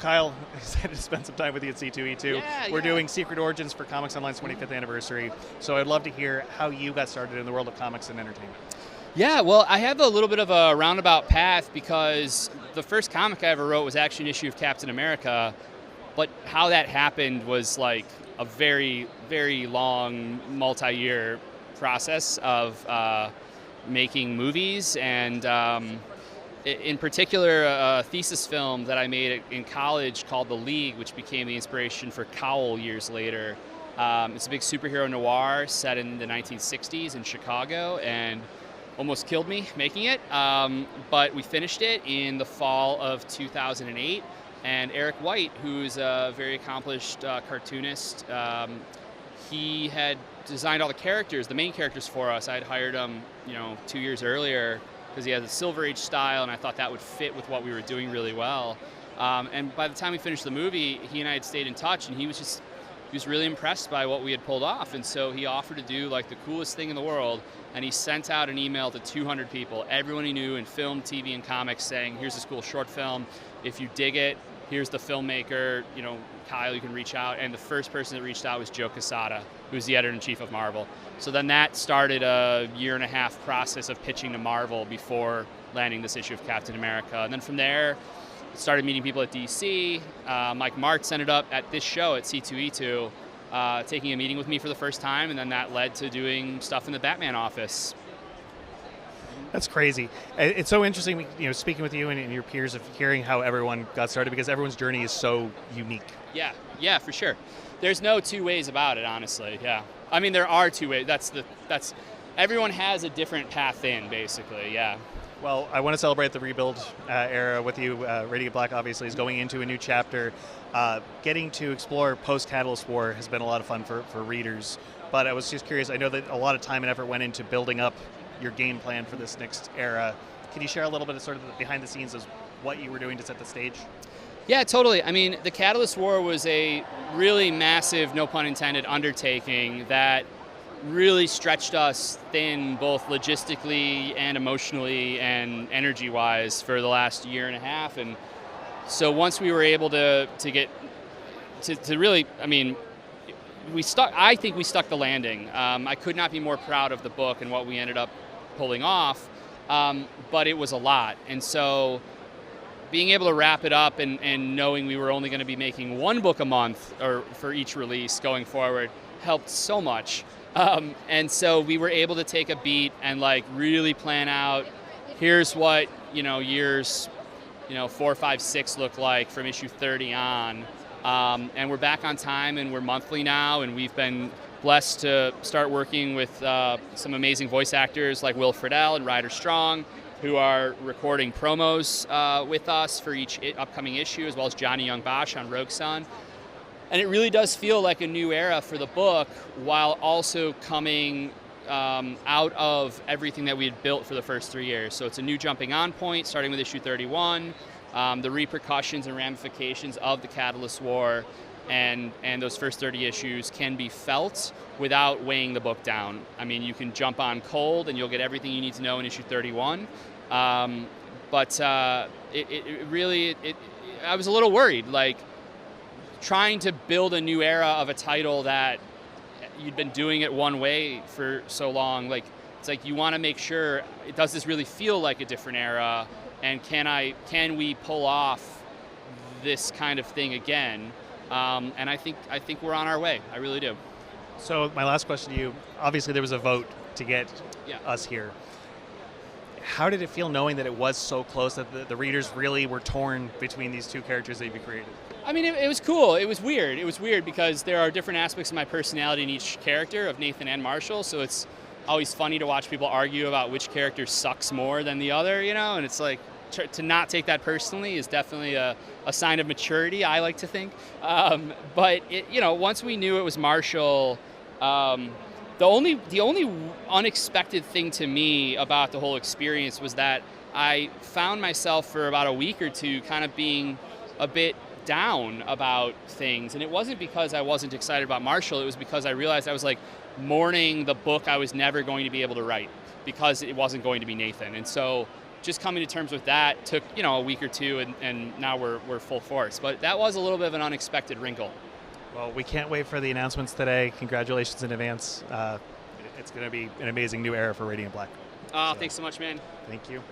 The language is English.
Kyle, excited to spend some time with you at C2E2. Yeah, We're doing Secret Origins for Comics Online's 25th anniversary, so I'd love to hear how you got started in the world of comics and entertainment. Yeah, well, I have a little bit of a roundabout path because the first comic I ever wrote was actually an issue of Captain America, but how that happened was like a very, very long, multi-year process of making movies, and in particular a thesis film that I made in college called The League, which became the inspiration for Cowl years later. It's a big superhero noir set in the 1960s in Chicago, and almost killed me making it, but we finished it in the fall of 2008, and Eric White, who's a very accomplished cartoonist, he had designed all the characters, the main characters for us. I had hired him, 2 years earlier because he has a Silver Age style, and I thought that would fit with what we were doing really well. And by the time we finished the movie, he and I had stayed in touch, and he was really impressed by what we had pulled off, and so he offered to do like the coolest thing in the world, and he sent out an email to 200 people, everyone he knew in film, TV, and comics, saying, here's this cool short film. If you dig it, here's the filmmaker, Kyle, you can reach out. And the first person that reached out was Joe Quesada, who's the editor-in-chief of Marvel. So then that started a 1.5-year process of pitching to Marvel before landing this issue of Captain America. And then from there, started meeting people at DC. Mike Martz ended up at this show at C2E2, taking a meeting with me for the first time, and then that led to doing stuff in the Batman office. That's crazy. It's so interesting, speaking with you and your peers, of hearing how everyone got started, because everyone's journey is so unique. Yeah, for sure. There's no two ways about it, honestly. Yeah, I mean there are two ways. That's everyone has a different path in, basically. Yeah. Well, I want to celebrate the rebuild era with you. Radiant Black obviously is going into a new chapter. Getting to explore post-Catalyst War has been a lot of fun for readers. But I was just curious, I know that a lot of time and effort went into building up your game plan for this next era. Can you share a little bit of sort of the behind the scenes of what you were doing to set the stage? Yeah, totally. I mean, the Catalyst War was a really massive, no pun intended, undertaking that really stretched us thin, both logistically and emotionally and energy-wise, for the last 1.5 years. And so once we were able to get to really, I mean, I think we stuck the landing. I could not be more proud of the book and what we ended up pulling off, but it was a lot. And so being able to wrap it up and knowing we were only going to be making 1 book a month or for each release going forward helped so much. And so we were able to take a beat and like really plan out, here's what, years, 4, 5, 6 look like from issue 30 on. And we're back on time, and we're monthly now, and we've been blessed to start working with some amazing voice actors like Will Friedle and Ryder Strong, who are recording promos with us for each upcoming issue, as well as Johnny Young Bosch on Rogue Sun. And it really does feel like a new era for the book, while also coming out of everything that we had built for the first 3 years. So it's a new jumping on point, starting with issue 31, the repercussions and ramifications of the Catalyst War, and those first 30 issues can be felt without weighing the book down. I mean, you can jump on cold and you'll get everything you need to know in issue 31. But it really, I was a little worried, like, trying to build a new era of a title that you'd been doing it one way for so long. Like, it's like you want to make sure, does this really feel like a different era, and can we pull off this kind of thing again? And I think we're on our way. I really do. So my last question to you, obviously there was a vote to get us here. How did it feel knowing that it was so close, that the readers really were torn between these two characters that you created? I mean, it was cool. It was weird. It was weird because there are different aspects of my personality in each character, of Nathan and Marshall, so it's always funny to watch people argue about which character sucks more than the other, and it's like, to not take that personally is definitely a sign of maturity, I like to think. But once we knew it was Marshall, the only unexpected thing to me about the whole experience was that I found myself for about a week or two kind of being a bit down about things. And it wasn't because I wasn't excited about Marshall, it was because I realized I was like mourning the book I was never going to be able to write because it wasn't going to be Nathan. And so just coming to terms with that took, a week or two, and now we're full force. But that was a little bit of an unexpected wrinkle. Well, we can't wait for the announcements today. Congratulations in advance. It's going to be an amazing new era for Radiant Black. Thanks so much, man. Thank you.